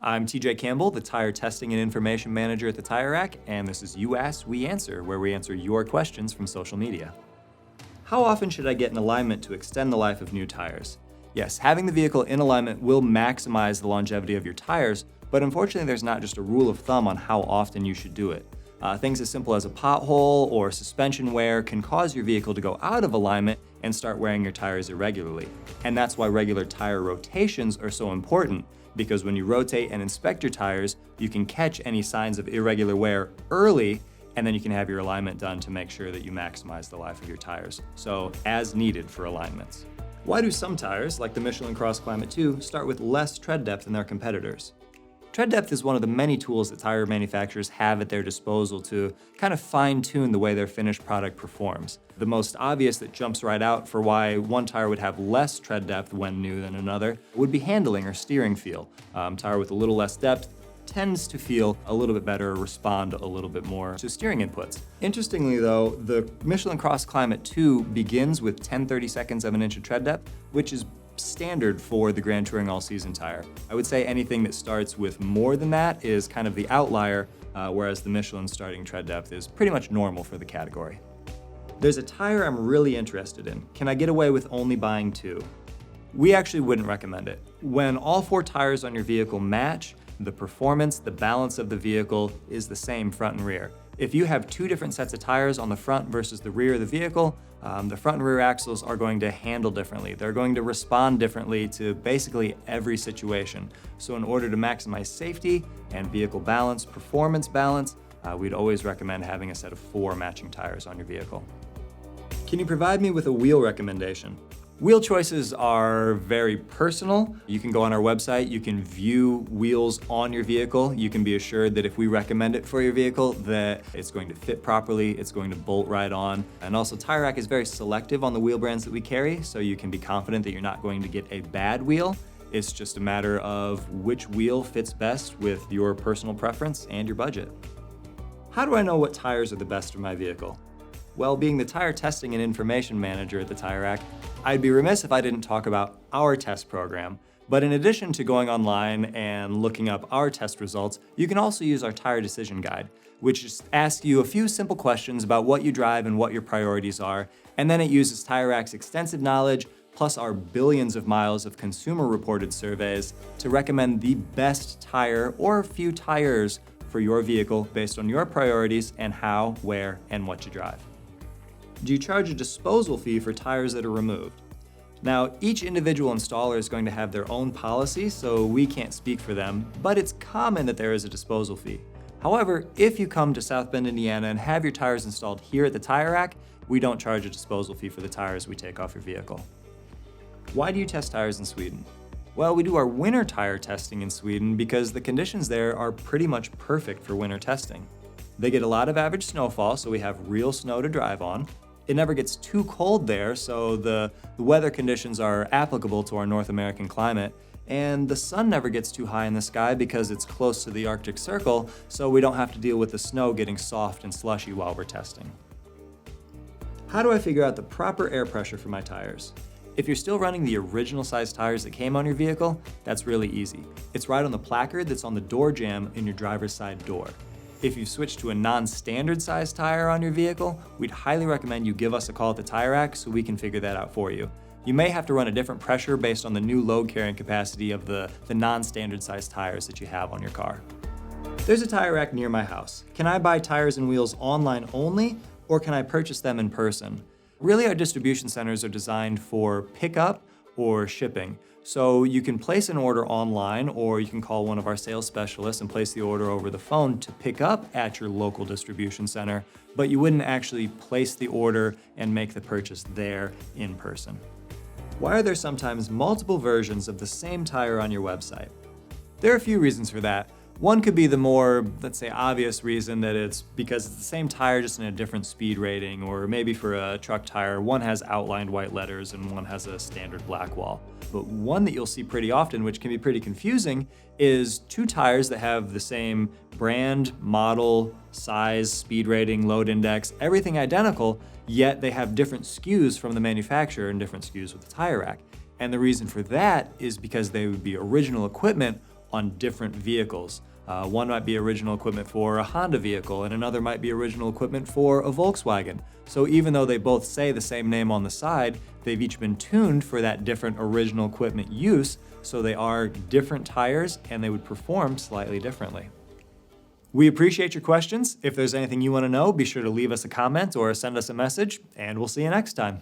I'm TJ Campbell, the Tire Testing and Information Manager at the Tire Rack, and this is You Ask, We Answer, where we answer your questions from social media. How often should I get an alignment to extend the life of new tires? Yes, having the vehicle in alignment will maximize the longevity of your tires, but unfortunately there's not just a rule of thumb on how often you should do it. Things as simple as a pothole or suspension wear can cause your vehicle to go out of alignment and start wearing your tires irregularly. And that's why regular tire rotations are so important, because when you rotate and inspect your tires, you can catch any signs of irregular wear early, and then you can have your alignment done to make sure that you maximize the life of your tires. So, as needed for alignments. Why do some tires, like the Michelin CrossClimate2, start with less tread depth than their competitors? Tread depth is one of the many tools that tire manufacturers have at their disposal to kind of fine-tune the way their finished product performs. The most obvious that jumps right out for why one tire would have less tread depth when new than another would be handling or steering feel. Tire with a little less depth tends to feel a little bit better, respond a little bit more to steering inputs. Interestingly though, the Michelin CrossClimate2 begins with 10/32 of an inch of tread depth, which is standard for the Grand Touring all-season tire. I would say anything that starts with more than that is kind of the outlier, whereas the Michelin starting tread depth is pretty much normal for the category. There's a tire I'm really interested in. Can I get away with only buying two? We actually wouldn't recommend it. When all four tires on your vehicle match, the performance, the balance of the vehicle is the same front and rear. If you have two different sets of tires on the front versus the rear of the vehicle, the front and rear axles are going to handle differently. They're going to respond differently to basically every situation. So in order to maximize safety and vehicle balance, performance balance, we'd always recommend having a set of four matching tires on your vehicle. Can you provide me with a wheel recommendation? Wheel choices are very personal. You can go on our website, you can view wheels on your vehicle. You can be assured that if we recommend it for your vehicle, that it's going to fit properly, it's going to bolt right on. And also Tire Rack is very selective on the wheel brands that we carry, so you can be confident that you're not going to get a bad wheel. It's just a matter of which wheel fits best with your personal preference and your budget. How do I know what tires are the best for my vehicle? Well, being the Tire Testing and Information Manager at the Tire Rack, I'd be remiss if I didn't talk about our test program. But in addition to going online and looking up our test results, you can also use our Tire Decision Guide, which just asks you a few simple questions about what you drive and what your priorities are, and then it uses Tire Rack's extensive knowledge, plus our billions of miles of consumer-reported surveys, to recommend the best tire or few tires for your vehicle based on your priorities and how, where, and what you drive. Do you charge a disposal fee for tires that are removed? Now, each individual installer is going to have their own policy, so we can't speak for them, but it's common that there is a disposal fee. However, if you come to South Bend, Indiana and have your tires installed here at the Tire Rack, we don't charge a disposal fee for the tires we take off your vehicle. Why do you test tires in Sweden? Well, we do our winter tire testing in Sweden because the conditions there are pretty much perfect for winter testing. They get a lot of average snowfall, so we have real snow to drive on. It never gets too cold there, so the weather conditions are applicable to our North American climate, and the sun never gets too high in the sky because it's close to the Arctic Circle, so we don't have to deal with the snow getting soft and slushy while we're testing. How do I figure out the proper air pressure for my tires? If you're still running the original size tires that came on your vehicle, that's really easy. It's right on the placard that's on the door jamb in your driver's side door. If you've switched to a non-standard size tire on your vehicle, we'd highly recommend you give us a call at the Tire Rack so we can figure that out for you. You may have to run a different pressure based on the new load carrying capacity of the non-standard size tires that you have on your car. There's a Tire Rack near my house. Can I buy tires and wheels online only, or can I purchase them in person? Really, our distribution centers are designed for pickup or shipping. So you can place an order online, or you can call one of our sales specialists and place the order over the phone to pick up at your local distribution center, but you wouldn't actually place the order and make the purchase there in person. Why are there sometimes multiple versions of the same tire on your website? There are a few reasons for that. One could be the more, let's say, obvious reason that it's because it's the same tire just in a different speed rating, or maybe for a truck tire, one has outlined white letters and one has a standard black wall. But one that you'll see pretty often, which can be pretty confusing, is two tires that have the same brand, model, size, speed rating, load index, everything identical, yet they have different SKUs from the manufacturer and different SKUs with the Tire Rack. And the reason for that is because they would be original equipment on different vehicles. One might be original equipment for a Honda vehicle, and another might be original equipment for a Volkswagen. So even though they both say the same name on the side, they've each been tuned for that different original equipment use, so they are different tires and they would perform slightly differently. We appreciate your questions. If there's anything you want to know, be sure to leave us a comment or send us a message, and we'll see you next time.